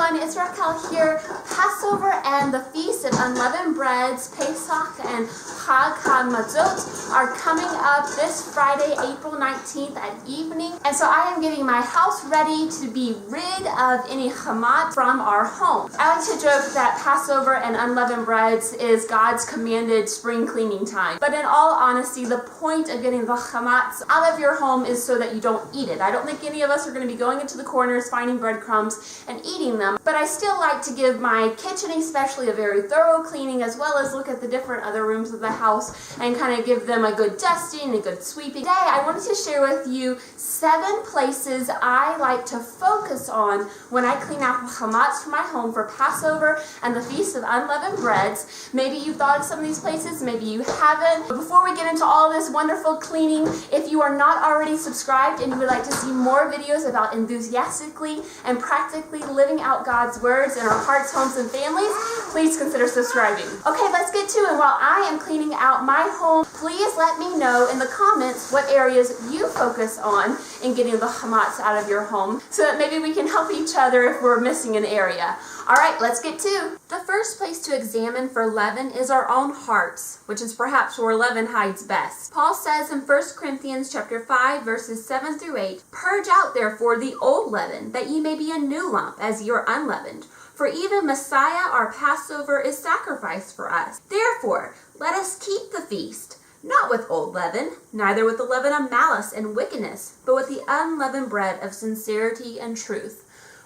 everyone, it's Raquel here. Passover and the Feast of Unleavened Breads, Pesach and Chag HaMatzot are coming up this Friday, April 19th at evening. And so I am getting my house ready to be rid of any chametz from our home. I like to joke that Passover and unleavened breads is God's commanded spring cleaning time. But in all honesty, the point of getting the chametz out of your home is so that you don't eat it. I don't think any of us are going to be going into the corners, finding breadcrumbs, and eating them. But I still like to give my kitchen especially a very thorough cleaning, as well as look at the different other rooms of the house and kind of give them a good dusting, a good sweeping. Today, I wanted to share with you 7 places I like to focus on when I clean out the chametz for my home for Passover and the Feast of Unleavened Breads. Maybe you've thought of some of these places, maybe you haven't. But before we get into all this wonderful cleaning, if you are not already subscribed and you would like to see more videos about enthusiastically and practically living out God's words in our hearts, homes, and families, please consider subscribing. Okay, let's get to it. While I am cleaning out my home, please let me know in the comments what areas you focus on in getting the chametz out of your home, so that maybe we can help each other if we're missing an area. All right, let's get to. The first place to examine for leaven is our own hearts, which is perhaps where leaven hides best. Paul says in 1 Corinthians chapter 5, verses 7 through 8, "Purge out therefore the old leaven, that ye may be a new lump, as ye are unleavened. For even Messiah our Passover is sacrificed for us. Therefore, let us keep the feast, not with old leaven, neither with the leaven of malice and wickedness, but with the unleavened bread of sincerity and truth."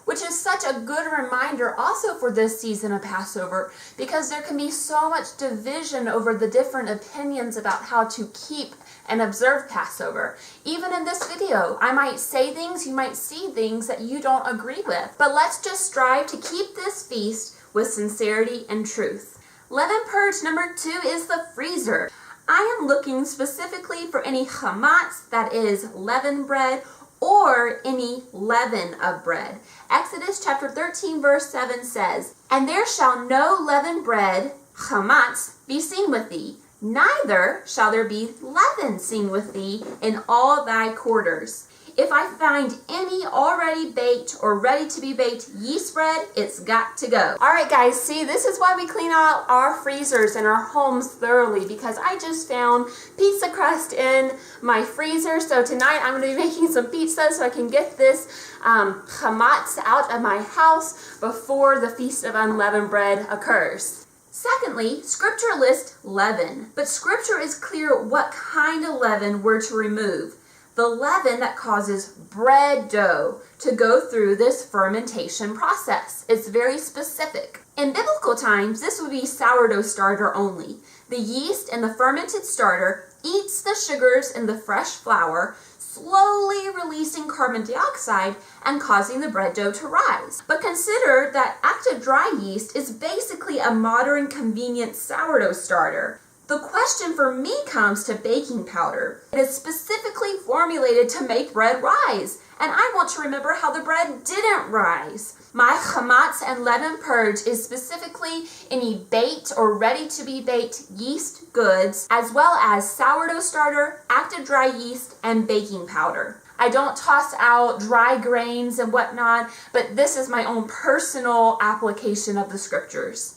Which is such a good reminder also for this season of Passover, because there can be so much division over the different opinions about how to keep and observe Passover. Even in this video, I might say things, you might see things that you don't agree with. But let's just strive to keep this feast with sincerity and truth. Leaven purge number 2 is the freezer. I am looking specifically for any chametz, that is leavened bread, or any leaven of bread. Exodus chapter 13 verse 7 says, "And there shall no leavened bread, chametz, be seen with thee, neither shall there be leaven seen with thee in all thy quarters." If I find any already baked or ready to be baked yeast bread, it's got to go. All right, guys, see, this is why we clean out our freezers and our homes thoroughly, because I just found pizza crust in my freezer. So tonight I'm going to be making some pizza so I can get this chametz out of my house before the Feast of Unleavened Bread occurs. Secondly, Scripture lists leaven, but Scripture is clear what kind of leaven we're to remove. The leaven that causes bread dough to go through this fermentation process. It's very specific. In biblical times, this would be sourdough starter only. The yeast in the fermented starter eats the sugars in the fresh flour, slowly releasing carbon dioxide and causing the bread dough to rise. But consider that active dry yeast is basically a modern convenient sourdough starter. The question for me comes to baking powder. It is specifically formulated to make bread rise, and I want to remember how the bread didn't rise. My chametz and leaven purge is specifically any baked or ready-to-be baked yeast goods, as well as sourdough starter, active dry yeast, and baking powder. I don't toss out dry grains and whatnot, but this is my own personal application of the Scriptures.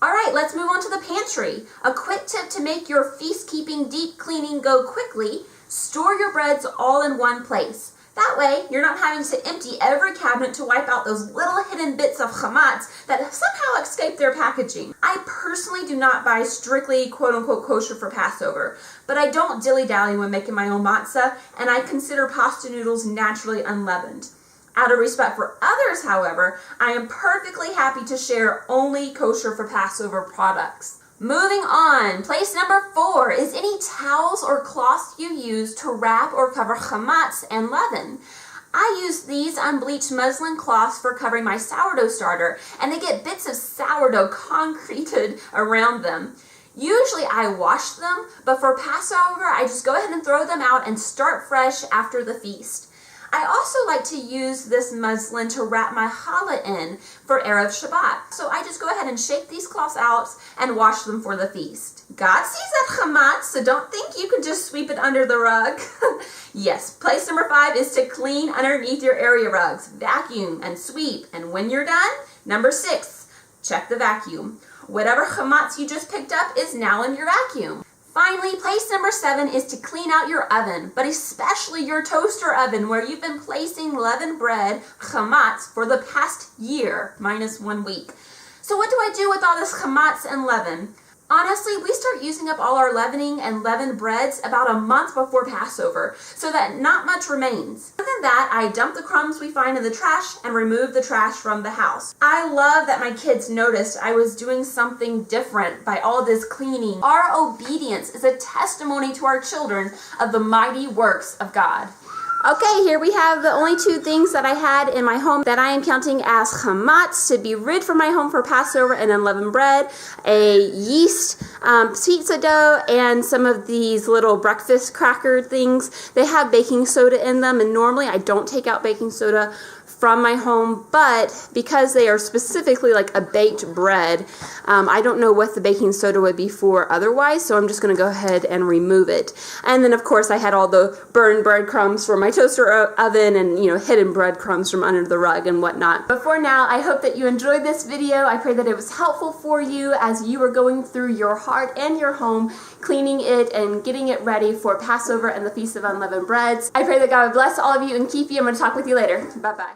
All right, let's move on to the pantry. A quick tip to make your feast-keeping deep cleaning go quickly: store your breads all in one place. That way, you're not having to empty every cabinet to wipe out those little hidden bits of chametz that somehow escape their packaging. I personally do not buy strictly quote-unquote kosher for Passover, but I don't dilly-dally when making my own matzah, and I consider pasta noodles naturally unleavened. Out of respect for others, however, I am perfectly happy to share only kosher for Passover products. Moving on, place number 4 is any towels or cloths you use to wrap or cover chametz and leaven. I use these unbleached muslin cloths for covering my sourdough starter, and they get bits of sourdough concreted around them. Usually I wash them, but for Passover, I just go ahead and throw them out and start fresh after the feast. I also like to use this muslin to wrap my challah in for Erev Shabbat. So I just go ahead and shake these cloths out and wash them for the feast. God sees that chametz, so don't think you can just sweep it under the rug. Yes, place number 5 is to clean underneath your area rugs. Vacuum and sweep. And when you're done, number 6, check the vacuum. Whatever chametz you just picked up is now in your vacuum. Finally, place number 7 is to clean out your oven, but especially your toaster oven where you've been placing leavened bread, chametz, for the past year, minus 1 week. So what do I do with all this chametz and leaven? Honestly, we start using up all our leavening and leavened breads about a month before Passover, so that not much remains. Other than that, I dump the crumbs we find in the trash and remove the trash from the house. I love that my kids noticed I was doing something different by all this cleaning. Our obedience is a testimony to our children of the mighty works of God. Okay, here we have the only 2 things that I had in my home that I am counting as chametz to be rid from my home for Passover and unleavened bread, a yeast pizza dough, and some of these little breakfast cracker things. They have baking soda in them, and normally I don't take out baking soda from my home, but because they are specifically like a baked bread, I don't know what the baking soda would be for otherwise, so I'm just going to go ahead and remove it. And then of course I had all the burned breadcrumbs from my toaster oven and, hidden breadcrumbs from under the rug and whatnot. But for now, I hope that you enjoyed this video. I pray that it was helpful for you as you were going through your heart and your home, cleaning it and getting it ready for Passover and the Feast of Unleavened Breads. I pray that God would bless all of you and keep you. I'm going to talk with you later. Bye-bye.